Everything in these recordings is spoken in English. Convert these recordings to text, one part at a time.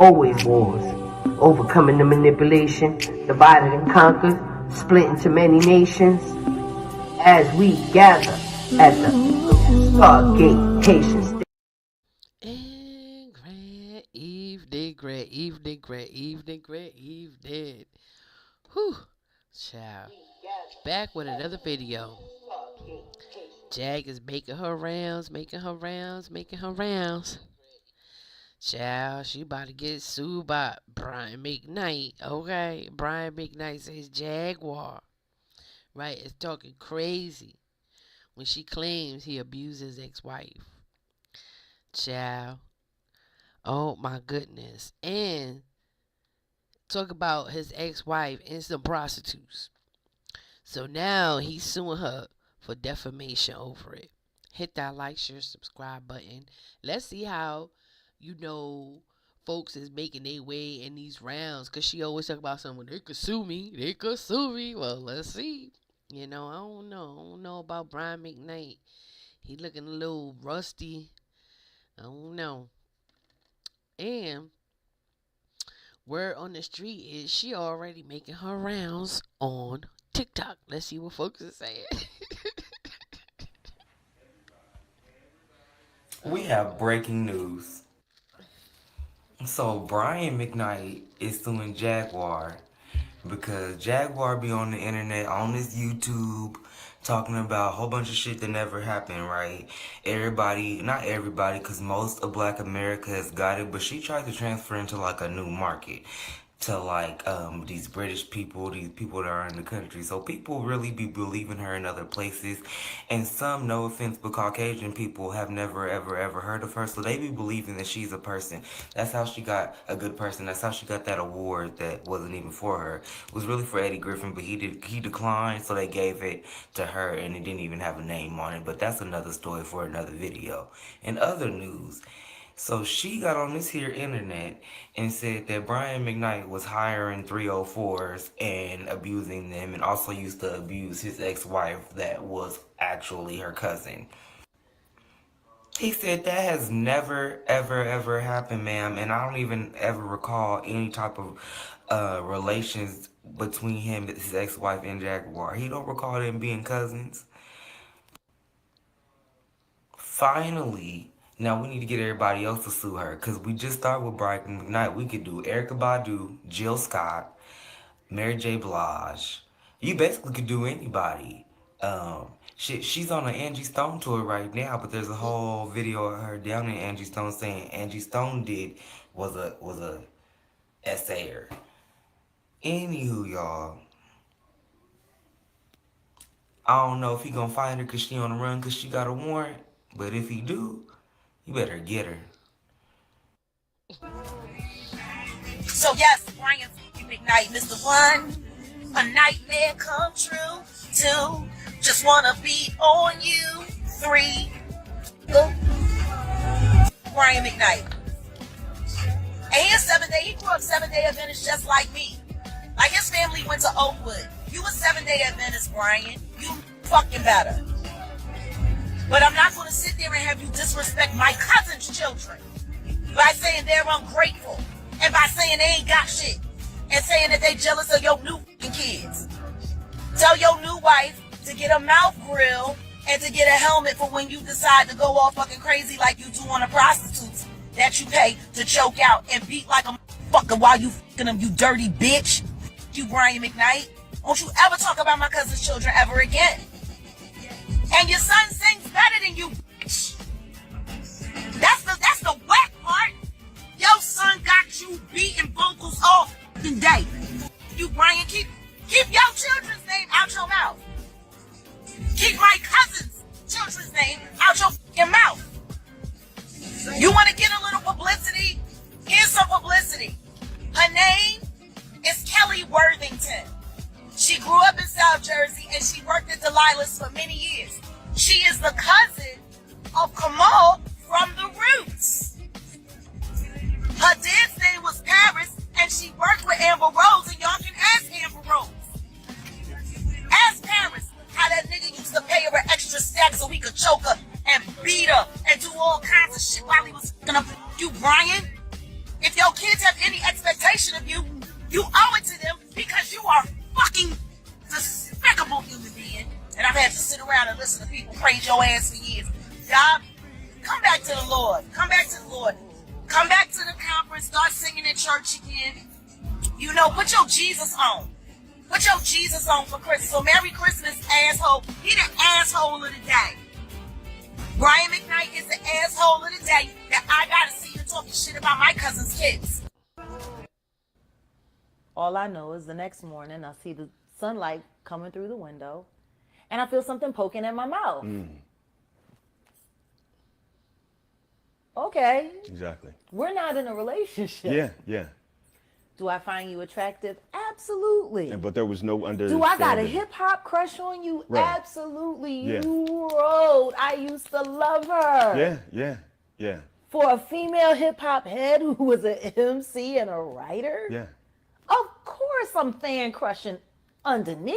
always wars. Overcoming the manipulation, divided and conquered, split into many nations. As we gather at the Stargate Haitian State. And great evening. Whew, child. Back with another video. Jag is making her rounds. Child, she about to get sued by Brian McKnight. Okay, Brian McKnight says Jaguar Wright is talking crazy when she claims he abused his ex-wife. Child, oh my goodness. And talk about his ex-wife and some prostitutes. So now he's suing her for defamation over it. Hit that like, share, subscribe button. Let's see how, folks is making their way in these rounds. Because she always talk about someone, they could sue me. Well, let's see. I don't know about Brian McKnight. He looking a little rusty. I don't know. And word on the street is she already making her rounds on TikTok. Let's see what folks are saying. We have breaking news. So Brian McKnight is suing Jaguar because Jaguar be on the internet, on this YouTube, talking about a whole bunch of shit that never happened, right? Not everybody, because most of Black America has got it, but she tried to transfer into like a new market to like these British people, these people that are in the country. So people really be believing her in other places, and some, no offense, but Caucasian people have never ever heard of her, so they be believing that she's a person. That's how she got a good person. That's how she got that award that wasn't even for her. It was really for Eddie Griffin, but he declined, so they gave it to her, and it didn't even have a name on it. But that's another story for another video. In other news, so she got on this here internet and said that Brian McKnight was hiring 304s and abusing them, and also used to abuse his ex-wife that was actually her cousin. He said that has never ever happened, ma'am, and I don't even ever recall any type of relations between him, his ex-wife, and Jaguar. He don't recall them being cousins. Finally, now we need to get everybody else to sue her, because we just started with Brian McKnight. We could do Erykah Badu, Jill Scott, Mary J. Blige. You basically could do anybody. She's on an Angie Stone tour right now, but there's a whole video of her down in Angie Stone saying Angie Stone was a essayer. Anywho, y'all, I don't know if he gonna find her because she on the run because she got a warrant, but if he do, you better get her. So yes, Brian McKnight, Mr. One, a nightmare come true. 2, just wanna be on you. 3, Brian McKnight. And he's 7-day, he grew up 7-day Adventist just like me. Like his family went to Oakwood. You a 7-day Adventist, Brian. You fucking better. But I'm not going to sit there and have you disrespect my cousin's children by saying they're ungrateful and by saying they ain't got shit and saying that they jealous of your new fucking kids. Tell your new wife to get a mouth grill and to get a helmet for when you decide to go all fucking crazy like you do on the prostitutes that you pay to choke out and beat like a motherfucker while you fucking them, you dirty bitch. You, Brian McKnight. Don't you ever talk about my cousin's children ever again. And your son sings better than you, bitch. That's the whack part. Your son got you beating vocals all fucking day. You, Brian, keep your children's name out your mouth. Keep my cousin's children's name out your fucking mouth. You want to get a little publicity? Here's some publicity. Her name is Kelly Worthington. She grew up in South Jersey and she worked at Delilah's for many years. She is the cousin of Kamal from The Roots. Her dad's name was Paris and she worked with Amber Rose, and y'all can ask Amber Rose. Ask Paris how that nigga used to pay her an extra stack so he could choke her and beat her and do all kinds of shit while he was gonna you, Brian. If your kids have admiration of you. You owe it to them because you are fucking despicable human being. And I've had to sit around and listen to people praise your ass for years. Y'all, come back to the Lord. Come back to the Lord. Come back to the conference. Start singing in church again. You know, put your Jesus on. Put your Jesus on for Christmas. So Merry Christmas, asshole. He the asshole of the day. Brian McKnight is the asshole of the day that I gotta see you talking shit about my cousin's kids. All I know is the next morning I see the sunlight coming through the window and I feel something poking at my mouth. Okay. Exactly. We're not in a relationship. Yeah, yeah. Do I find you attractive? Absolutely. But there was no understanding. Do I got a hip hop crush on you? Right. Absolutely. Yeah. You wrote. I used to love her. Yeah. For a female hip hop head who was an MC and a writer? Yeah. Of course I'm fan crushing underneath.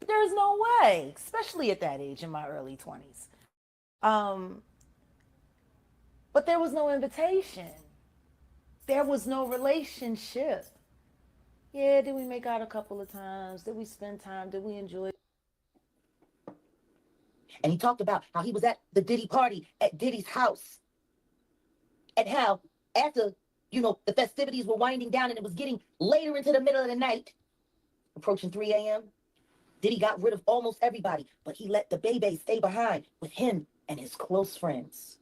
There's no way, especially at that age in my early 20s. But there was no invitation. There was no relationship. Yeah, did we make out a couple of times? Did we spend time? Did we enjoy? And he talked about how he was at the Diddy party at Diddy's house. And how after, the festivities were winding down and it was getting later into the middle of the night, approaching 3 a.m., Diddy got rid of almost everybody, but he let the baby stay behind with him and his close friends.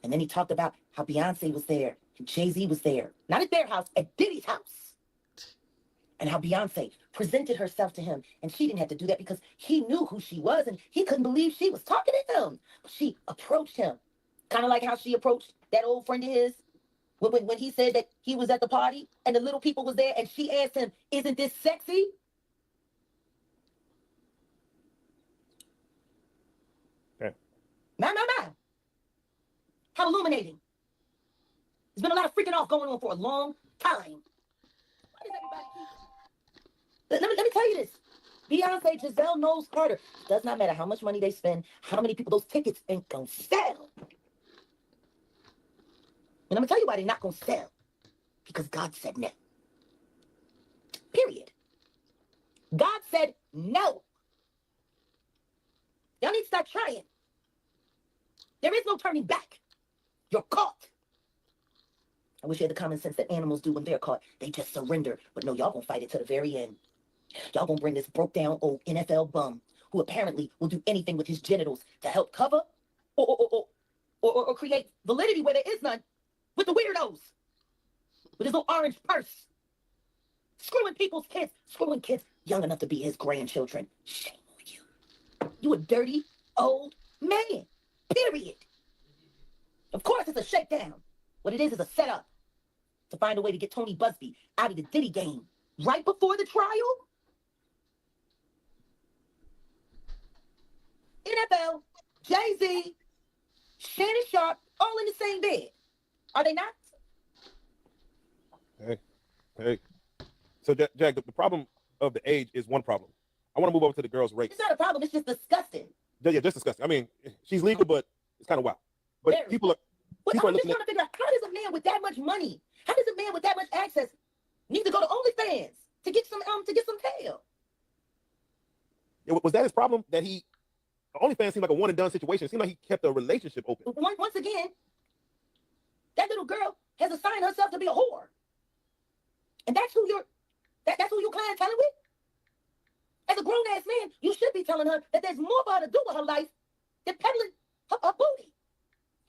And then he talked about how Beyonce was there and Jay-Z was there. Not at their house, at Diddy's house. And how Beyonce presented herself to him. And she didn't have to do that because he knew who she was and he couldn't believe she was talking to him. But she approached him. Kind of like how she approached that old friend of his when he said that he was at the party and the little people was there and she asked him, "Isn't this sexy?" Okay. My. How illuminating. There's been a lot of freaking off going on for a long time. Why does everybody keep... Let me tell you this. Beyonce, Giselle knows Carter. It does not matter how much money they spend, how many people those tickets ain't gonna sell. And I'm gonna tell you why they're not gonna sell. Because God said no. Period. God said no. Y'all need to start trying. There is no turning back. You're caught. I wish you had the common sense that animals do when they're caught. They just surrender. But no, y'all gonna fight it to the very end. Y'all gonna bring this broke down old NFL bum who apparently will do anything with his genitals to help cover or create validity where there is none with the weirdos. With his little orange purse. Screwing people's kids. Screwing kids young enough to be his grandchildren. Shame on you. You a dirty old man. Period. Of course it's a shakedown. What it is a setup to find a way to get Tony Busby out of the Diddy game right before the trial. NFL, Jay-Z, Shannon Sharp, all in the same bed. Are they not? Hey. So, Jack, the problem of the age is one problem. I want to move over to the girls' race. It's not a problem. It's just disgusting. Yeah, just disgusting. I mean, she's legal, but it's kind of wild. But Very. people are I'm just looking trying to figure out, how does a man with that much money, how does a man with that much access need to go to OnlyFans to get some tail? Was that his problem? That OnlyFans seemed like a one and done situation. It seemed like he kept a relationship open. Once again, that little girl has assigned herself to be a whore. And that's who you're clienteling with? As a grown-ass man, you should be telling her that there's more for her to do with her life than peddling her booty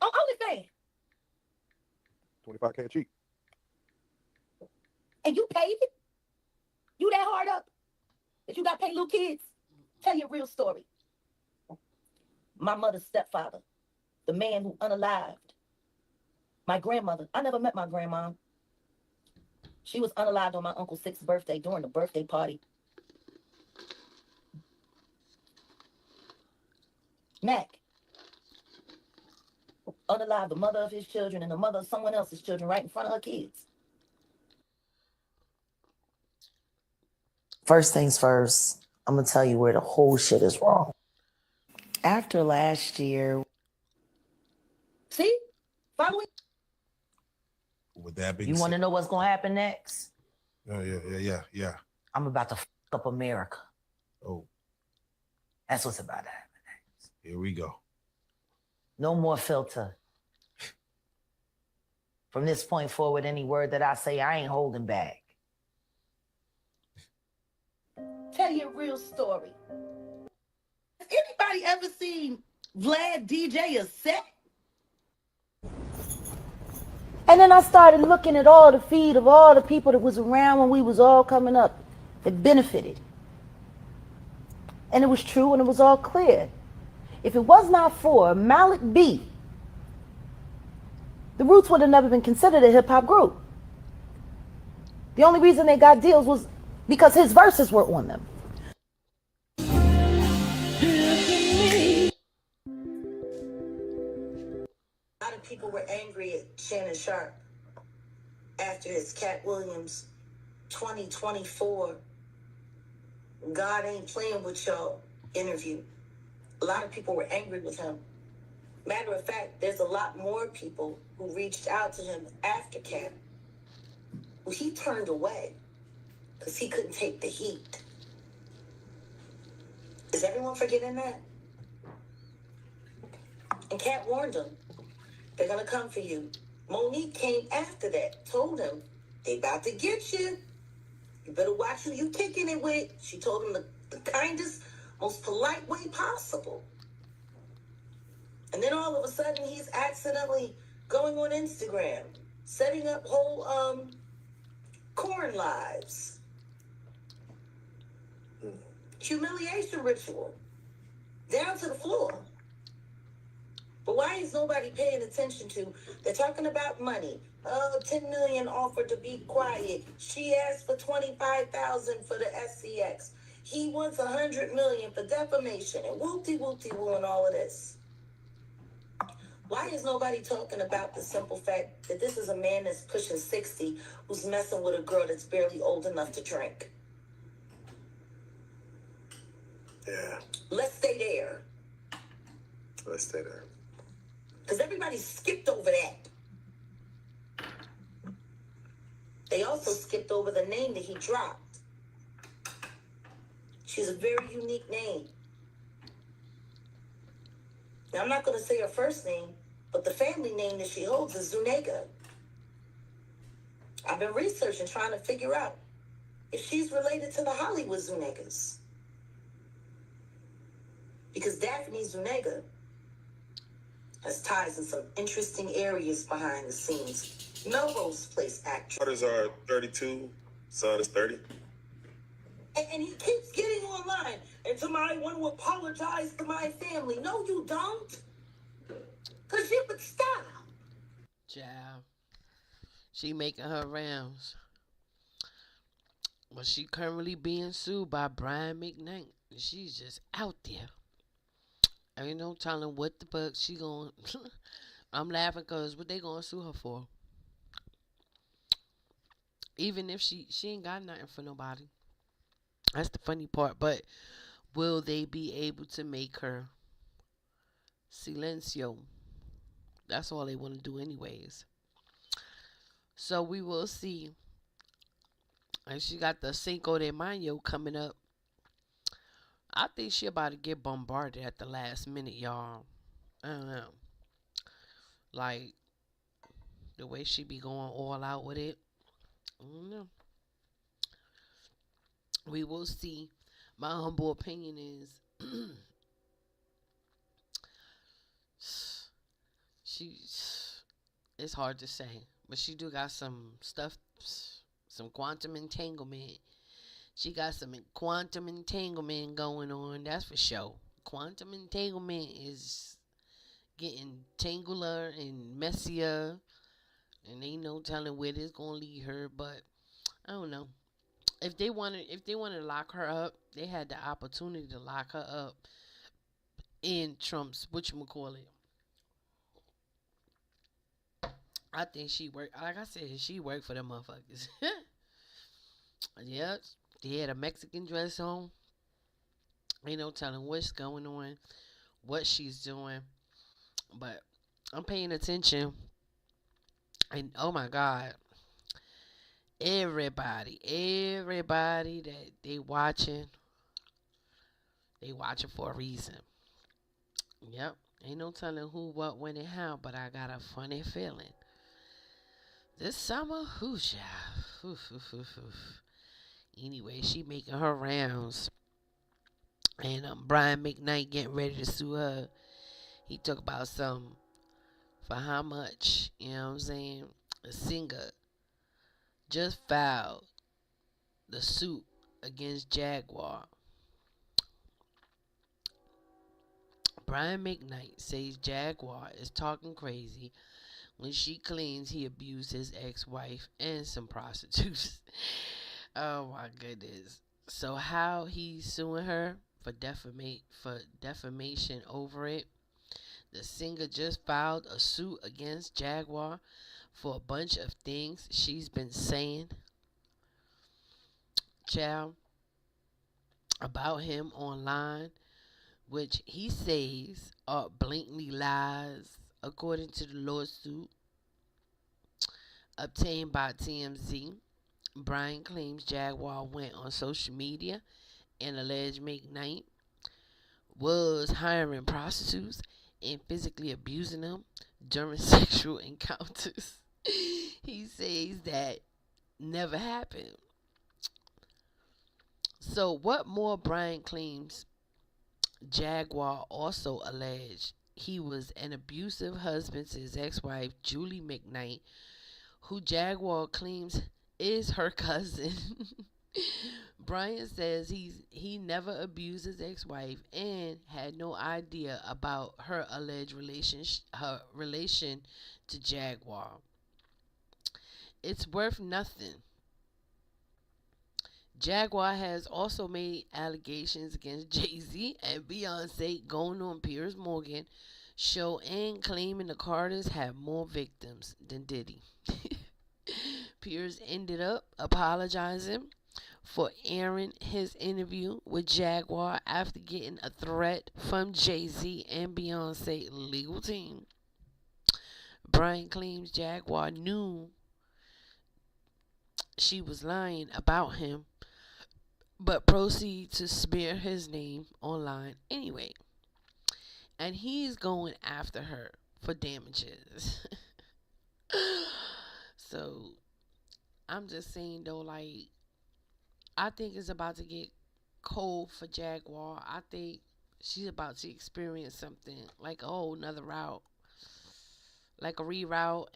on OnlyFans. 25K cheap. And you paid it? You that hard up that you got to pay little kids? Tell you a real story. My mother's stepfather, the man who unalived my grandmother. I never met my grandma. She was unalived on my Uncle Six's birthday during the birthday party. Mac unalived the mother of his children and the mother of someone else's children right in front of her kids. First things first, I'm going to tell you where the whole shit is wrong. After last year. See? Following? With that being You want to said, know what's going to happen next? yeah. I'm about to fuck up America. Oh, That's what's about to happen. here we go. No more filter. From this point forward, any word that I say, I ain't holding back. Tell you a real story. Has anybody ever seen Vlad DJ a set? And then I started looking at all the feed of all the people that was around when we was all coming up that benefited. And it was true and it was all clear. If it was not for Malik B, the Roots would have never been considered a hip-hop group. The only reason they got deals was because his verses were on them. A lot of people were angry at Shannon Sharp after his Cat Williams 2024 God Ain't Playing With Y'all interview. A lot of people were angry with him. Matter of fact, there's a lot more people who reached out to him after Cat, who he turned away because he couldn't take the heat. Is everyone forgetting that? And Cat warned him, they're going to come for you. Monique came after that, told him, they about to get you. You better watch who you kicking it with. She told him the kindest, most polite way possible. And then all of a sudden, he's accidentally going on Instagram, setting up whole corn lives. Humiliation ritual. Down to the floor. But why is nobody paying attention to? They're talking about money. 10 million offered to be quiet. She asked for 25,000 for the SCX. He wants 100 million for defamation and whoopty-whoopty-woo and all of this. Why is nobody talking about the simple fact that this is a man that's pushing 60 who's messing with a girl that's barely old enough to drink? Yeah, Let's stay there. let's stay there. Because everybody skipped over that. They also skipped over the name that he dropped. She's a very unique name. Now, I'm not going to say her first name, but the family name that she holds is Zuniga. I've been researching, trying to figure out if she's related to the Hollywood Zunigas. Because Daphne Zuniga has ties in some interesting areas behind the scenes. Melrose Place actress. Daughters are 32, son is 30. And he keeps getting online. And I want to apologize to my family. No, you don't. Because you would stop. Child. She making her rounds. But she currently being sued by Brian McKnight. She's just out there. Ain't no telling what the fuck she going. I'm laughing because what they gonna sue her for? Even if she ain't got nothing for nobody. That's the funny part. But will they be able to make her silencio? That's all they want to do anyways. So we will see. And she got the Cinco de Mayo coming up. I think she about to get bombarded at the last minute, y'all. I don't know. Like, the way she be going all out with it. I don't know. We will see. My humble opinion is it's hard to say. But she do got some stuff, some quantum entanglement. She got some quantum entanglement going on, that's for sure. Quantum entanglement is getting tangler and messier, and ain't no telling where this gonna lead her. But I don't know. If they wanted to lock her up, they had the opportunity to lock her up in Trump's whatchamacallit. I think she worked. Like I said, she worked for them motherfuckers. Yep. She had a Mexican dress on. Ain't no telling what's going on, what she's doing. But I'm paying attention. And oh my God, everybody that they watching for a reason. Yep. Ain't no telling who, what, when, and how, but I got a funny feeling. This summer, whoosh, yeah. Anyway, she making her rounds. And Brian McKnight getting ready to sue her. He talk about something. For how much? You know what I'm saying? The singer just filed the suit against Jaguar. Brian McKnight says Jaguar is talking crazy when she claims he abused his ex-wife and some prostitutes. Oh my goodness. So how he's suing her for defamation over it? The singer just filed a suit against Jaguar for a bunch of things she's been saying, child, about him online, which he says are blatantly lies, according to the lawsuit obtained by TMZ. Brian claims Jaguar went on social media and alleged McKnight was hiring prostitutes and physically abusing them during sexual encounters. He says that never happened. So what more? Brian claims Jaguar also alleged he was an abusive husband to his ex-wife, Julie McKnight, who Jaguar claims is her cousin. Brian says he never abused his ex-wife and had no idea about her alleged relation to Jaguar. It's worth nothing. Jaguar has also made allegations against Jay-Z and Beyonce going on Piers Morgan show and claiming the Carters have more victims than Diddy. Piers ended up apologizing for airing his interview with Jaguar after getting a threat from Jay-Z and Beyonce legal team. Brian claims Jaguar knew she was lying about him, but proceed to smear his name online anyway. And he's going after her for damages. So, I'm just saying though, like, I think it's about to get cold for Jaguar. I think she's about to experience something like a whole nother route. Like a reroute,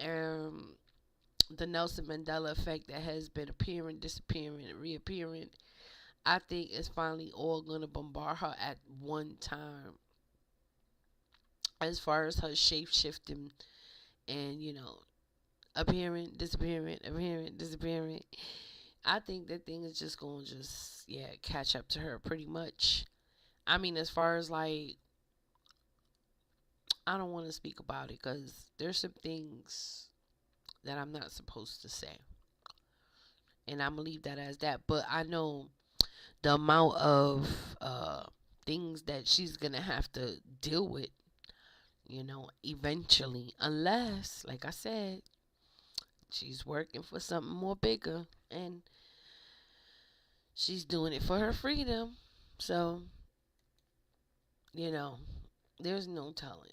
the Nelson Mandela effect that has been appearing, disappearing, and reappearing. I think it's finally all going to bombard her at one time. As far as her shape-shifting and, you know, appearing, disappearing, appearing, disappearing. I think that thing is just going to catch up to her pretty much. I mean, as far as like, I don't want to speak about it because there's some things that I'm not supposed to say. And I'm going to leave that as that. But I know the amount of things that she's going to have to deal with, you know, eventually. Unless, like I said, she's working for something more bigger. And she's doing it for her freedom. So, you know, there's no telling.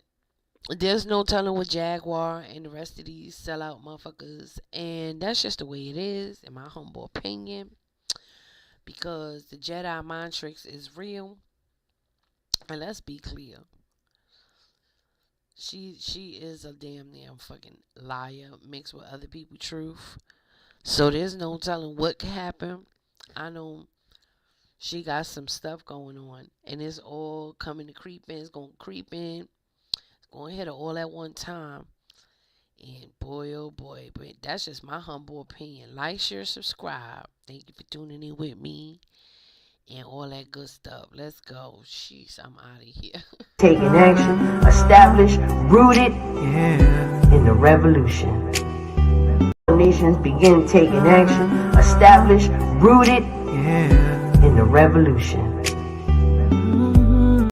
There's no telling with Jaguar and the rest of these sellout motherfuckers. And that's just the way it is, in my humble opinion. Because the Jedi mind tricks is real. And let's be clear. She is a damn fucking liar mixed with other people's truth. So there's no telling what could happen. I know she got some stuff going on. And it's all coming to creep in. It's going to creep in. Going to hit her all at one time. And boy, oh boy, but that's just my humble opinion. Like, share, subscribe. Thank you for tuning in with me. And all that good stuff. Let's go. Jeez, I'm out of here. Taking action, established, rooted in the revolution. Nations begin taking action, established, rooted in the revolution.